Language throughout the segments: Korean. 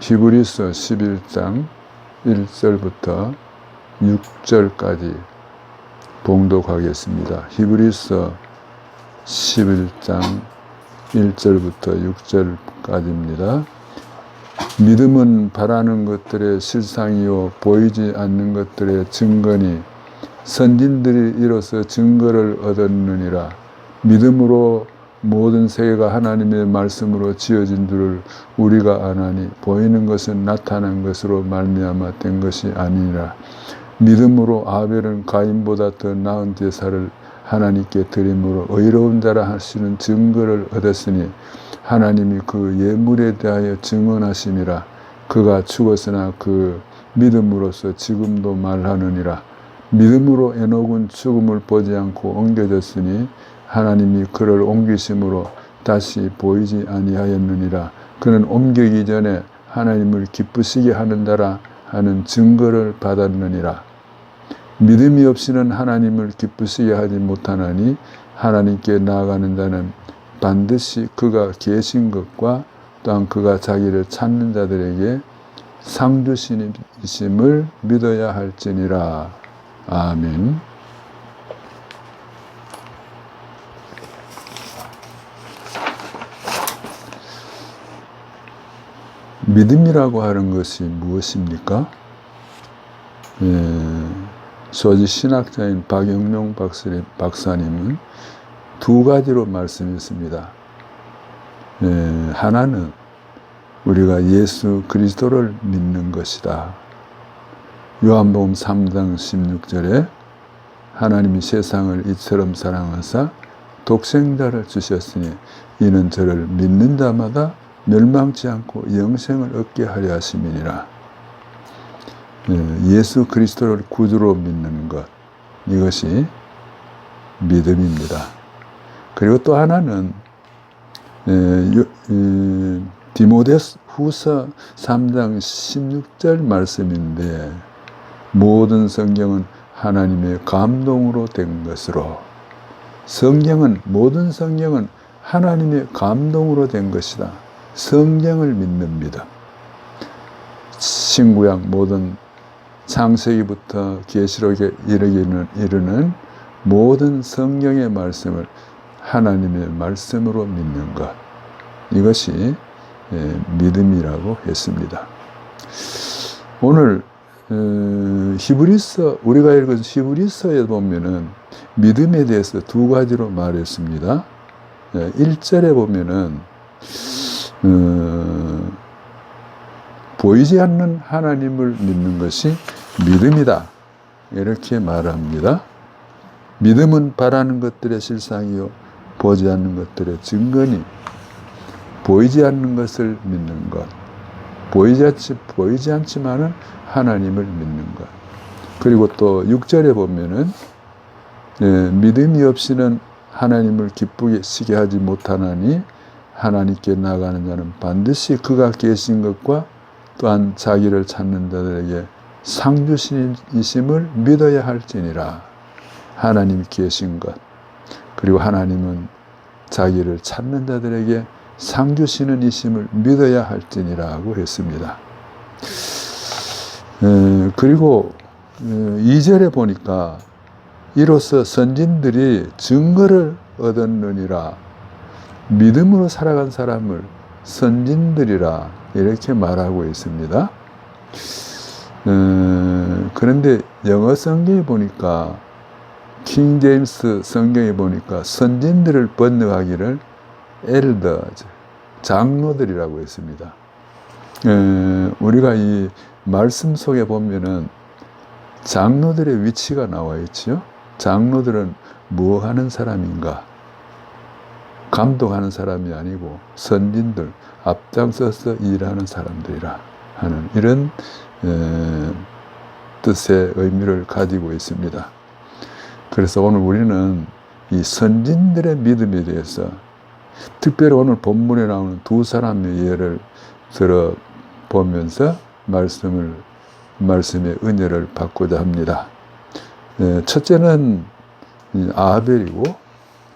히브리서 11장 1절부터 6절까지 봉독하겠습니다. 히브리서 11장 1절부터 6절까지입니다. 믿음은 바라는 것들의 실상이요 보이지 않는 것들의 증거니 선진들이 이로써 증거를 얻었느니라. 믿음으로 모든 세계가 하나님의 말씀으로 지어진 줄을 우리가 아나니 보이는 것은 나타난 것으로 말미암아 된 것이 아니니라. 믿음으로 아벨은 가인보다 더 나은 제사를 하나님께 드림으로 의로운 자라 하시는 증거를 얻었으니 하나님이 그 예물에 대하여 증언하심이라. 그가 죽었으나 그 믿음으로서 지금도 말하느니라. 믿음으로 에녹은 죽음을 보지 않고 옮겨졌으니 하나님이 그를 옮기심으로 다시 보이지 아니하였느니라. 그는 옮기기 전에 하나님을 기쁘시게 하는 자라 하는 증거를 받았느니라. 믿음이 없이는 하나님을 기쁘시게 하지 못하나니 하나님께 나아가는 자는 반드시 그가 계신 것과 또한 그가 자기를 찾는 자들에게 상 주시심을 믿어야 할지니라. 아멘. 믿음이라고 하는 것이 무엇입니까? 소지 신학자인 박영명 박사님은 두 가지로 말씀했습니다. 하나는 우리가 예수 그리스도를 믿는 것이다. 요한복음 3장 16절에 하나님이 세상을 이처럼 사랑하사 독생자를 주셨으니 이는 저를 믿는 자마다 멸망치 않고 영생을 얻게 하려 하심이니라. 예수 그리스도를 구주로 믿는 것, 이것이 믿음입니다. 그리고 또 하나는 디모데후서 3장 16절 말씀인데 모든 성경은 하나님의 감동으로 된 것으로, 모든 성경은 하나님의 감동으로 된 것이다. 성경을 믿는 믿음. 신구약 모든 창세기부터 계시록에 이르는 모든 성경의 말씀을 하나님의 말씀으로 믿는 것, 이것이 믿음이라고 했습니다. 오늘 우리가 읽은 히브리서에 보면은 믿음에 대해서 두 가지로 말했습니다. 1절에 보면은 보이지 않는 하나님을 믿는 것이 믿음이다, 이렇게 말합니다. 믿음은 바라는 것들의 실상이요 보지 않는 것들의 증거니 보이지 않는 것을 믿는 것, 보이지 않지만은 하나님을 믿는 것. 그리고 또 6절에 보면은 믿음이 없이는 하나님을 기쁘시게 하지 못하나니 하나님께 나아가는 자는 반드시 그가 계신 것과 또한 자기를 찾는 자들에게 상 주시심을 믿어야 할지니라. 하나님이 계신 것, 그리고 하나님은 자기를 찾는 자들에게 상 주시는 이심을 믿어야 할지니라고 했습니다. 그리고 2절에 보니까 이로써 선진들이 증거를 얻었느니라. 믿음으로 살아간 사람을 선진들이라 이렇게 말하고 있습니다. 그런데 영어 성경에 보니까, 킹 제임스 성경에 보니까 선진들을 번역하기를 elders, 장로들이라고 했습니다. 우리가 이 말씀 속에 보면은 장로들의 위치가 나와 있죠. 장로들은 뭐 하는 사람인가? 감독하는 사람이 아니고 선진들, 앞장서서 일하는 사람들이라 하는 이런 뜻의 의미를 가지고 있습니다. 그래서 오늘 우리는 이 선진들의 믿음에 대해서, 특별히 오늘 본문에 나오는 두 사람의 예를 들어보면서 말씀의 은혜를 받고자 합니다. 첫째는 아벨이고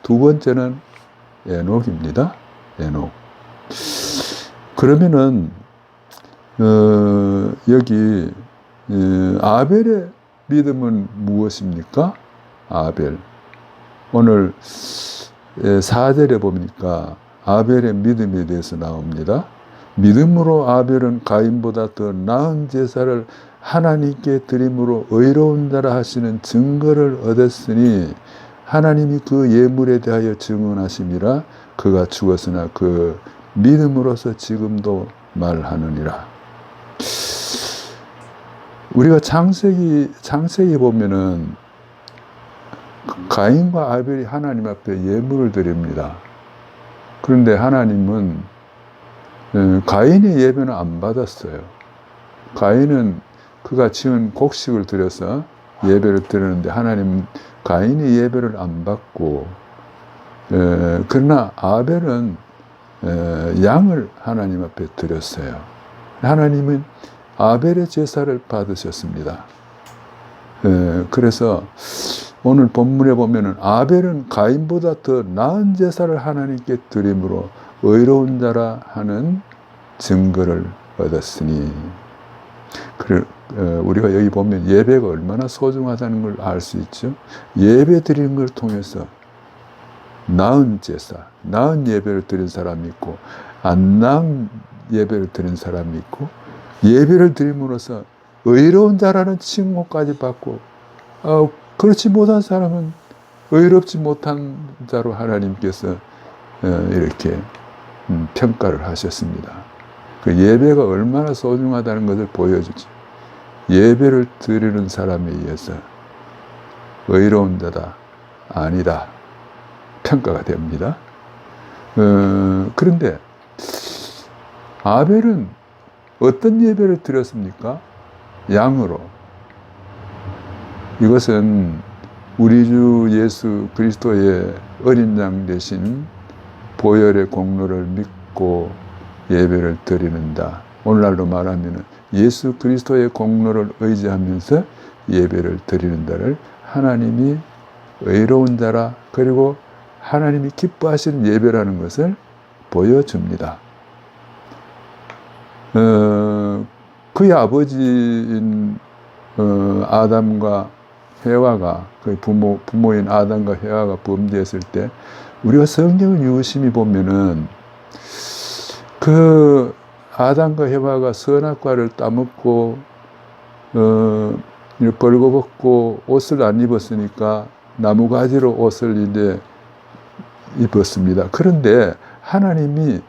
두 번째는 에녹입니다. 에녹. 그러면은 여기 아벨의 믿음은 무엇입니까? 아벨. 오늘 4절에 보니까 아벨의 믿음에 대해서 나옵니다. 믿음으로 아벨은 가인보다 더 나은 제사를 하나님께 드림으로 의로운 자라 하시는 증거를 얻었으니 하나님이 그 예물에 대하여 증언하심이라. 그가 죽었으나 그 믿음으로서 지금도 말하느니라. 우리가 창세기 보면은 가인과 아벨이 하나님 앞에 예물을 드립니다. 그런데 하나님은 가인의 예배는 안 받았어요. 가인은 그가 지은 곡식을 드려서 예배를 드렸는데 하나님은 가인의 예배를 안 받고, 그러나 아벨은 양을 하나님 앞에 드렸어요. 하나님은 아벨의 제사를 받으셨습니다. 그래서 오늘 본문에 보면은 아벨은 가인보다 더 나은 제사를 하나님께 드림으로 의로운 자라 하는 증거를 얻었으니. 우리가 여기 보면 예배가 얼마나 소중하다는 걸 알 수 있죠. 예배 드리는 걸 통해서 나은 제사, 나은 예배를 드린 사람이 있고 안 나은 예배를 드린 사람이 있고, 예배를 드림으로써 의로운 자라는 칭호까지 받고, 그렇지 못한 사람은 의롭지 못한 자로 하나님께서 이렇게 평가를 하셨습니다. 그 예배가 얼마나 소중하다는 것을 보여주죠. 예배를 드리는 사람에 의해서 의로운 자다, 아니다 평가가 됩니다. 그런데 아벨은 어떤 예배를 드렸습니까? 양으로. 이것은 우리 주 예수 그리스도의 어린 양 대신 보혈의 공로를 믿고 예배를 드리는다. 오늘날로 말하면 예수 그리스도의 공로를 의지하면서 예배를 드리는다를 하나님이 의로운 자라, 그리고 하나님이 기뻐하시는 예배라는 것을 보여줍니다. 그의 아버지인 아담과 해와가, 그 부모인 아담과 해와가 범죄했을 때 우리가 성경을 유심히 보면은 그 아담과 해와가 선악과를 따먹고 벌거벗고 옷을 안 입었으니까 나무가지로 옷을 이제 입었습니다. 그런데 하나님이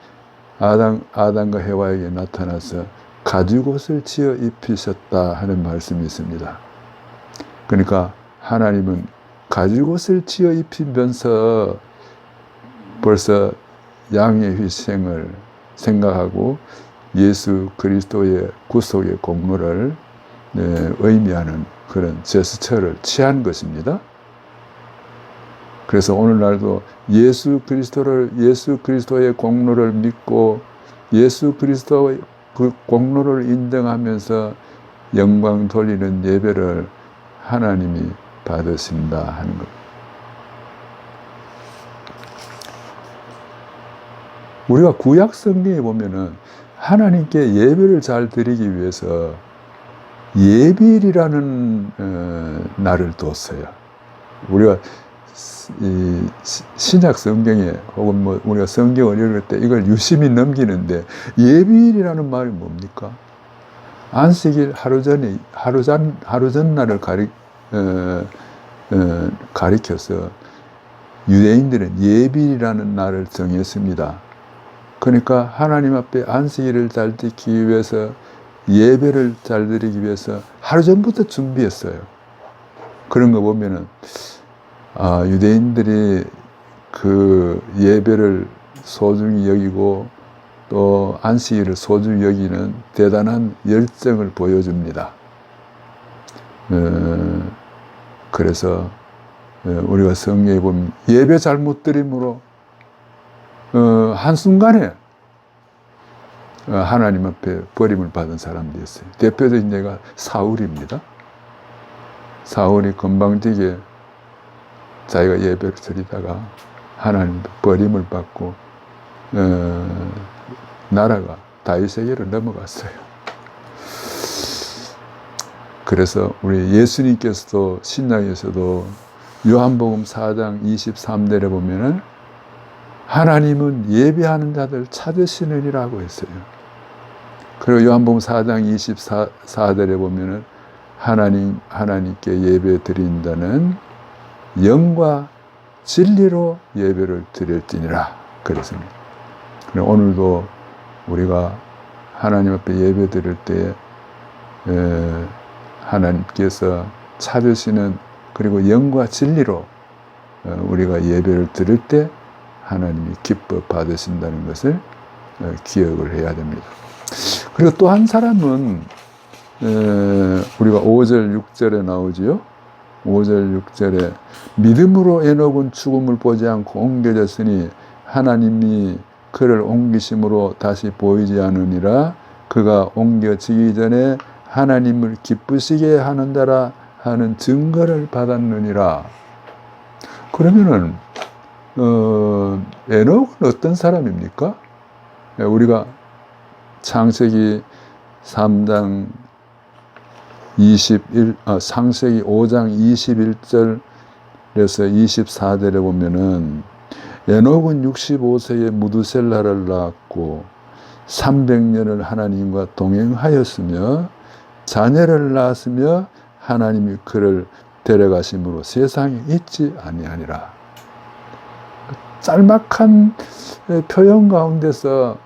아담과 해와에게 나타나서 가죽옷을 지어 입히셨다 하는 말씀이 있습니다. 그러니까 하나님은 가죽옷을 지어 입히면서 벌써 양의 희생을 생각하고 예수 그리스도의 구속의 공로를 의미하는 그런 제스처를 취한 것입니다. 그래서 오늘날도 예수 그리스도의 공로를 믿고 예수 그리스도의 그 공로를 인정하면서 영광 돌리는 예배를 하나님이 받으신다 하는 것. 우리가 구약 성경에 보면은 하나님께 예배를 잘 드리기 위해서 예비일이라는 날을 뒀어요. 우리가 이 신약 성경에 혹은 뭐 우리가 성경을 읽을 때 이걸 유심히 넘기는데, 예비일이라는 말이 뭡니까? 안식일 하루 전날을 가리켜서 유대인들은 예비일이라는 날을 정했습니다. 그러니까 하나님 앞에 안식일을 잘 지키기 위해서, 예배를 잘 드리기 위해서 하루 전부터 준비했어요. 그런 거 보면은 유대인들이 그 예배를 소중히 여기고 또 안식일을 소중히 여기는 대단한 열정을 보여줍니다. 그래서 우리가 성경에 보면 예배 잘못 드림으로 한순간에 하나님 앞에 버림을 받은 사람들이 있어요. 대표적인 예가 사울입니다. 사울이 건방지게 자기가 예배를 드리다가 하나님 버림을 받고 나라가 다윗에게로 넘어갔어요. 그래서 우리 예수님께서도 신약에서도 요한복음 4장 23절에 보면은 하나님은 예배하는 자들 찾으시느니라고 했어요. 그리고 요한복음 4장 24절에 보면은 하나님께 예배 드린다는 영과 진리로 예배를 드릴지니라 그랬습니다. 오늘도 우리가 하나님 앞에 예배 드릴 때 하나님께서 찾으시는 그리고 영과 진리로 우리가 예배를 드릴 때 하나님이 기뻐 받으신다는 것을 기억을 해야 됩니다. 그리고 또 한 사람은 우리가 5절 6절에 나오지요. 5절 6절에 믿음으로 에녹은 죽음을 보지 않고 옮겨졌으니 하나님이 그를 옮기심으로 다시 보이지 않으니라. 그가 옮겨지기 전에 하나님을 기쁘시게 하는 자라 하는 증거를 받았느니라. 그러면은 에녹은 어떤 사람입니까? 우리가 창세기 3장 창세기 5장 21절에서 24절에 보면은 에녹은 65세에 무두셀라를 낳았고 300년을 하나님과 동행하였으며 자녀를 낳았으며 하나님이 그를 데려가심으로 세상에 있지 아니하니라. 짤막한 표현 가운데서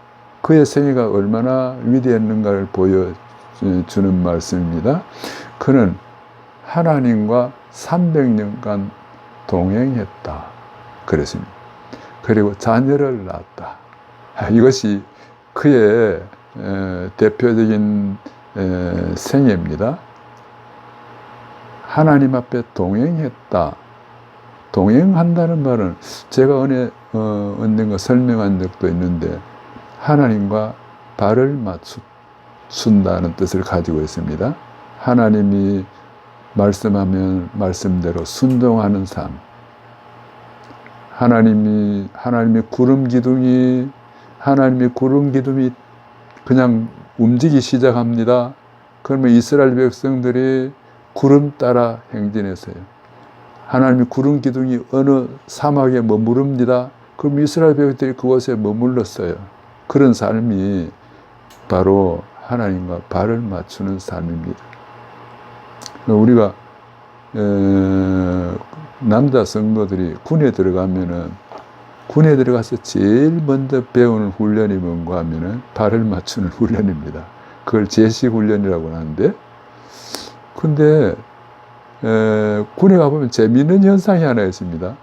그의 생애가 얼마나 위대했는가를 보여주는 말씀입니다. 그는 하나님과 300년간 동행했다 그랬습니다. 그리고 자녀를 낳았다. 이것이 그의 대표적인 생애입니다. 하나님 앞에 동행했다. 동행한다는 말은 제가 언젠가 설명한 적도 있는데 하나님과 발을 맞춘다는 뜻을 가지고 있습니다. 하나님이 말씀하면 말씀대로 순종하는 삶. 하나님의 구름 기둥이 그냥 움직이기 시작합니다. 그러면 이스라엘 백성들이 구름 따라 행진했어요. 하나님의 구름 기둥이 어느 사막에 머무릅니다. 그럼 이스라엘 백성들이 그곳에 머물렀어요. 그런 삶이 바로 하나님과 발을 맞추는 삶입니다. 우리가 남자 성도들이 군에 들어가면은 군에 들어가서 제일 먼저 배우는 훈련이 뭔가 하면은 발을 맞추는 훈련입니다. 그걸 제식 훈련이라고 하는데, 근데 군에 가보면 재미있는 현상이 하나 있습니다.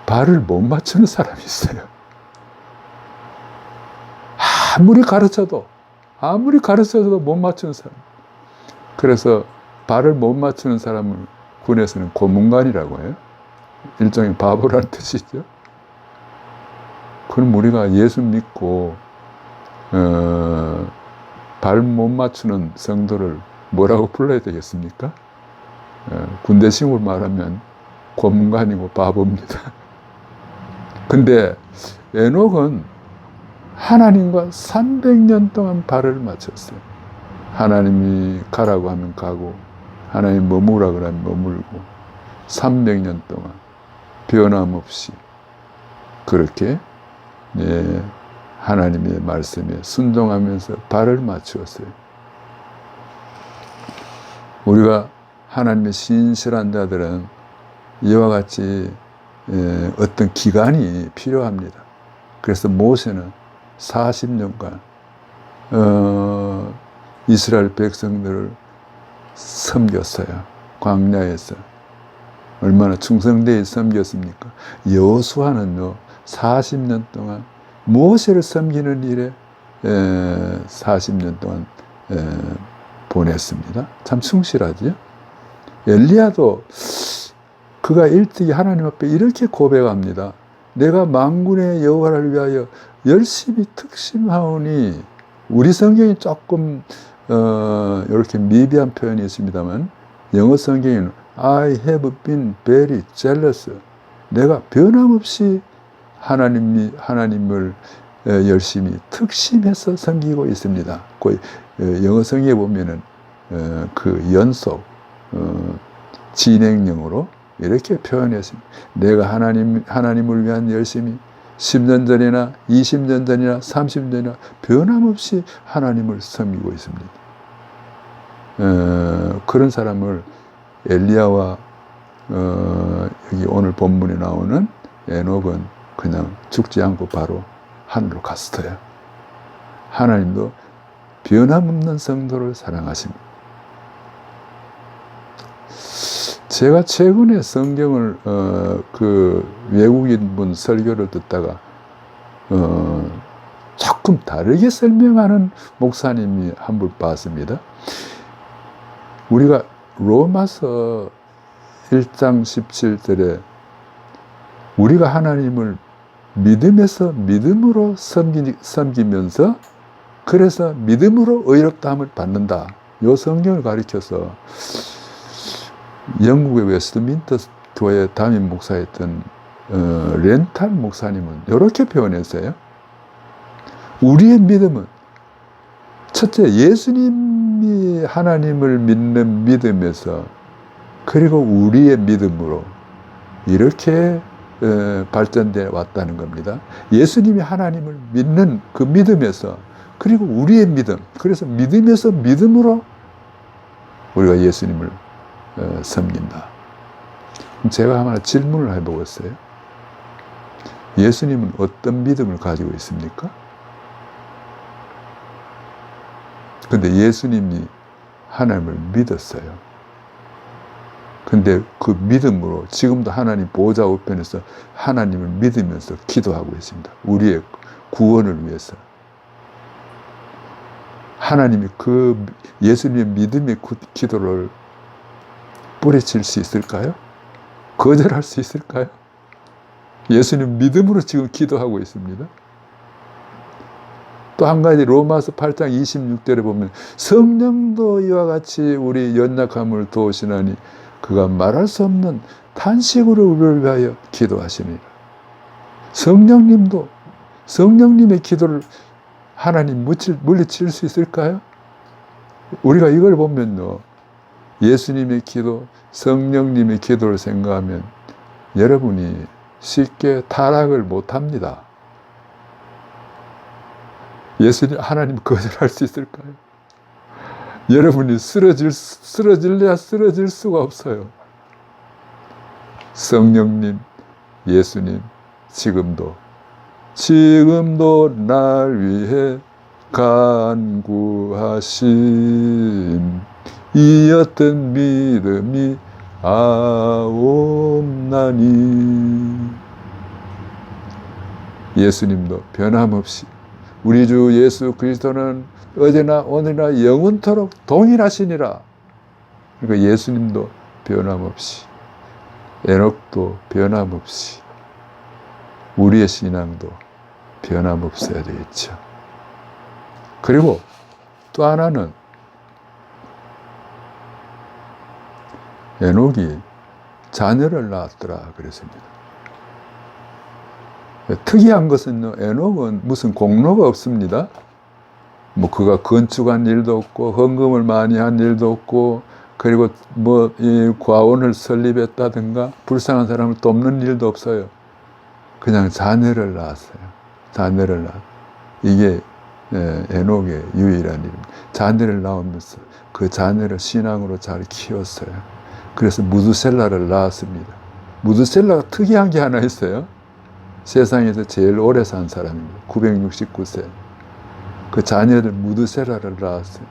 발을 못 맞추는 사람이 있어요. 아무리 가르쳐도 못 맞추는 사람. 그래서 발을 못 맞추는 사람을 군에서는 고문관이라고 해요. 일종의 바보라는 뜻이죠. 그럼 우리가 예수 믿고 발 못 맞추는 성도를 뭐라고 불러야 되겠습니까? 군대식으로 말하면 고문관이고 바보입니다. 근데 에녹은 하나님과 300년 동안 발을 맞췄어요. 하나님이 가라고 하면 가고 하나님 머무라고 하면 머물고 300년 동안 변함없이 그렇게 하나님의 말씀에 순종하면서 발을 맞추었어요. 우리가 하나님의 신실한 자들은 이와 같이 어떤 기간이 필요합니다. 그래서 모세는 40년간 이스라엘 백성들을 섬겼어요. 광야에서. 얼마나 충성되이 섬겼습니까? 여호수아는요 40년 동안 모세를 섬기는 일에 40년 동안 보냈습니다. 참 충실하죠. 엘리야도 그가 일찍이 하나님 앞에 이렇게 고백합니다. 내가 만군의 여호와를 위하여 열심히 특심하오니. 우리 성경이 조금 이렇게 미비한 표현이 있습니다만 영어 성경에는 I have been very jealous. 내가 변함없이 하나님을 열심히 특심해서 섬기고 있습니다. 그 영어 성경에 보면은 그 연속 진행형으로 이렇게 표현했습니다. 내가 하나님을 위한 열심히 10년 전이나 20년 전이나 30년 전이나 변함없이 하나님을 섬기고 있습니다. 그런 사람을 엘리야와 여기 오늘 본문에 나오는 에녹은 그냥 죽지 않고 바로 하늘로 갔어요. 하나님도 변함없는 성도를 사랑하십니다. 제가 최근에 성경을 그 외국인 분 설교를 듣다가 조금 다르게 설명하는 목사님이 한 분 봤습니다. 우리가 로마서 1장 17절에 우리가 하나님을 믿음에서 믿음으로 섬기면서 그래서 믿음으로 의롭다함을 받는다. 이 성경을 가리켜서 영국의 웨스트민터 교회 담임 목사였던 렌탈 목사님은 이렇게 표현했어요. 우리의 믿음은 첫째 예수님이 하나님을 믿는 믿음에서 그리고 우리의 믿음으로 이렇게 발전되어 왔다는 겁니다. 예수님이 하나님을 믿는 그 믿음에서 그리고 우리의 믿음, 그래서 믿음에서 믿음으로 우리가 예수님을 섬긴다. 제가 하나 질문을 해보겠어요. 예수님은 어떤 믿음을 가지고 있습니까? 근데 예수님이 하나님을 믿었어요. 근데 그 믿음으로 지금도 하나님 보좌 우편에서 하나님을 믿으면서 기도하고 있습니다. 우리의 구원을 위해서. 하나님이 그 예수님의 믿음의 기도를 뿌리칠 수 있을까요? 거절할 수 있을까요? 예수님 믿음으로 지금 기도하고 있습니다. 또 한 가지 로마서 8장 26절에 보면 성령도 이와 같이 우리 연약함을 도우시나니 그가 말할 수 없는 탄식으로 우리를 위하여 기도하시니라. 성령님도 성령님의 기도를 하나님 물리칠 수 있을까요? 우리가 이걸 보면요, 예수님의 기도, 성령님의 기도를 생각하면 여러분이 쉽게 타락을 못합니다. 예수님, 하나님 거절할 수 있을까요? 여러분이 쓰러질래야 쓰러질 수가 없어요. 성령님, 예수님, 지금도 날 위해 간구하신 이 어떤 믿음이 아옵나니. 예수님도 변함없이 우리 주 예수 그리스도는 어제나 오늘이나 영원토록 동일하시니라. 그러니까 예수님도 변함없이, 에녹도 변함없이, 우리의 신앙도 변함없어야 되겠죠. 그리고 또 하나는 에녹이 자녀를 낳았더라 그랬습니다. 특이한 것은 에녹은 무슨 공로가 없습니다. 뭐 그가 건축한 일도 없고 헌금을 많이 한 일도 없고 그리고 뭐 이 과원을 설립했다든가 불쌍한 사람을 돕는 일도 없어요. 그냥 자녀를 낳았어요. 자녀를 낳았어요. 이게 에녹의 유일한 일입니다. 자녀를 낳으면서 그 자녀를 신앙으로 잘 키웠어요. 그래서 무드셀라를 낳았습니다. 무드셀라가 특이한 게 하나 있어요. 세상에서 제일 오래 산 사람입니다. 969세. 그 자녀들 무드셀라를 낳았어요.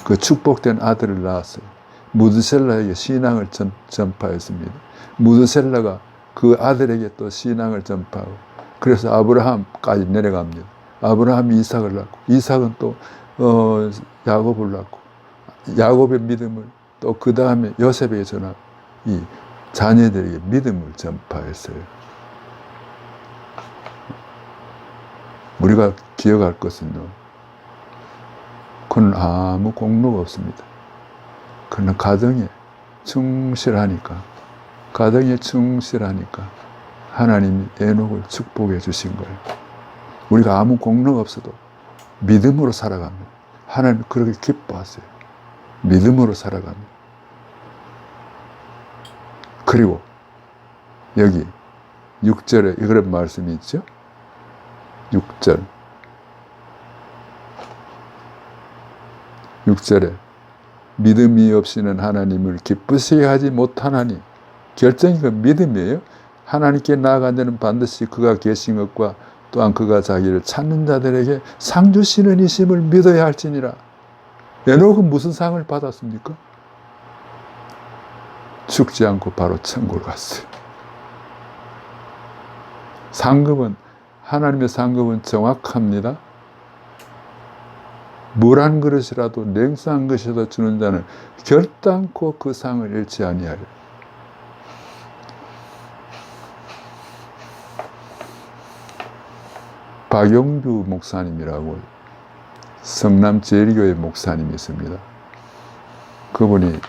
그 축복된 아들을 낳았어요. 무드셀라에게 신앙을 전파했습니다. 무드셀라가 그 아들에게 또 신앙을 전파하고, 그래서 아브라함까지 내려갑니다. 아브라함이 이삭을 낳고, 이삭은 또 야곱을 낳고, 야곱의 믿음을 또 그 다음에 요셉에게 전하고, 이 자녀들에게 믿음을 전파했어요. 우리가 기억할 것은요, 그는 아무 공로가 없습니다. 그는 가정에 충실하니까 하나님이 에녹을 축복해 주신 거예요. 우리가 아무 공로가 없어도 믿음으로 살아가면 하나님 그렇게 기뻐하세요. 믿음으로 살아갑니다. 그리고 여기 6절에 이런 말씀이 있죠. 6절에 믿음이 없이는 하나님을 기쁘시게 하지 못하나니, 결정이 그 믿음이에요. 하나님께 나아간 자는 반드시 그가 계신 것과 또한 그가 자기를 찾는 자들에게 상 주시는 이심을 믿어야 할지니라. 에녹은 무슨 상을 받았습니까? 죽지 않고 바로 천국을 갔어요. 상급은, 하나님의 상급은 정확합니다. 물 한 그릇이라도 냉수한 것이라도 주는 자는 결단코 그 상을 잃지 아니하리라. 박용주 목사님이라고 성남 제일교회 목사님이 있습니다. 그분이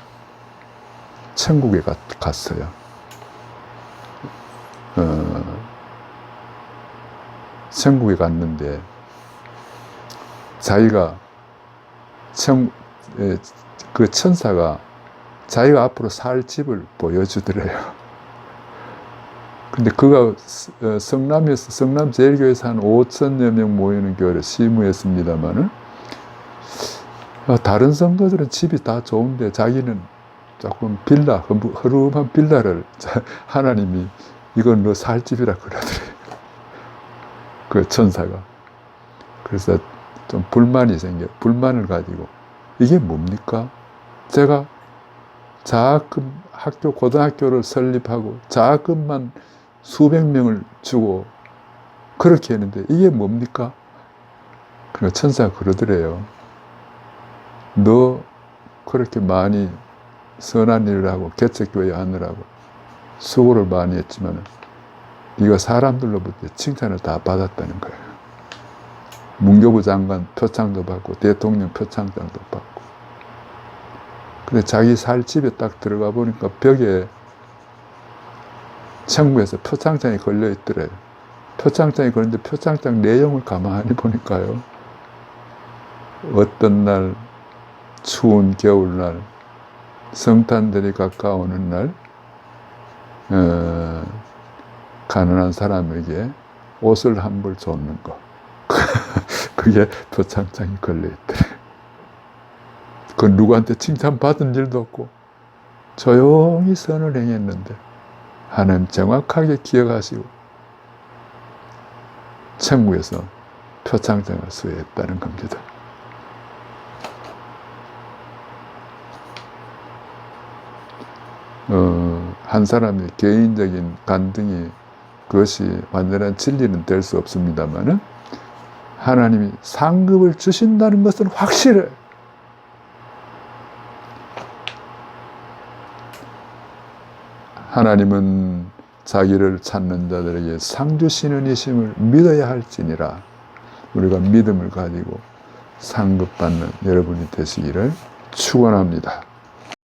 천국에 갔어요. 천국에 갔는데 자기가 그 천사가 자기가 앞으로 살 집을 보여주더래요. 근데 그가 성남 제일교회에서 한 5천여 명 모이는 교회를 시무했습니다만은, 다른 성도들은 집이 다 좋은데 자기는 조금 허름한 빌라를 하나님이 이건 너 살 집이라 그러더래요. 그 천사가. 그래서 좀 불만을 가지고, 이게 뭡니까? 제가 장학금 고등학교를 설립하고 장학금만 수백 명을 주고 그렇게 했는데 이게 뭡니까? 그러니까 천사가 그러더래요. 너 그렇게 많이 선한 일을 하고 개척교회 하느라고 수고를 많이 했지만 네가 사람들로부터 칭찬을 다 받았다는 거예요. 문교부 장관 표창도 받고 대통령 표창장도 받고. 근데 자기 살 집에 딱 들어가 보니까 벽에 천국에서 표창장이 걸려 있더래요. 표창장이 걸렸는데 표창장 내용을 가만히 보니까요, 어떤 날, 추운 겨울날, 성탄절이 가까우는 날, 가난한 사람에게 옷을 한 벌 줬는 거. 그게 표창장이 걸려있더래. 그 누구한테 칭찬받은 일도 없고 조용히 선을 행했는데 하나님 정확하게 기억하시고 천국에서 표창장을 수여했다는 겁니다. 한 사람의 개인적인 간증이 그것이 완전한 진리는 될 수 없습니다만은 하나님이 상급을 주신다는 것은 확실해. 하나님은 자기를 찾는 자들에게 상 주시는 이심을 믿어야 할지니라. 우리가 믿음을 가지고 상급 받는 여러분이 되시기를 축원합니다.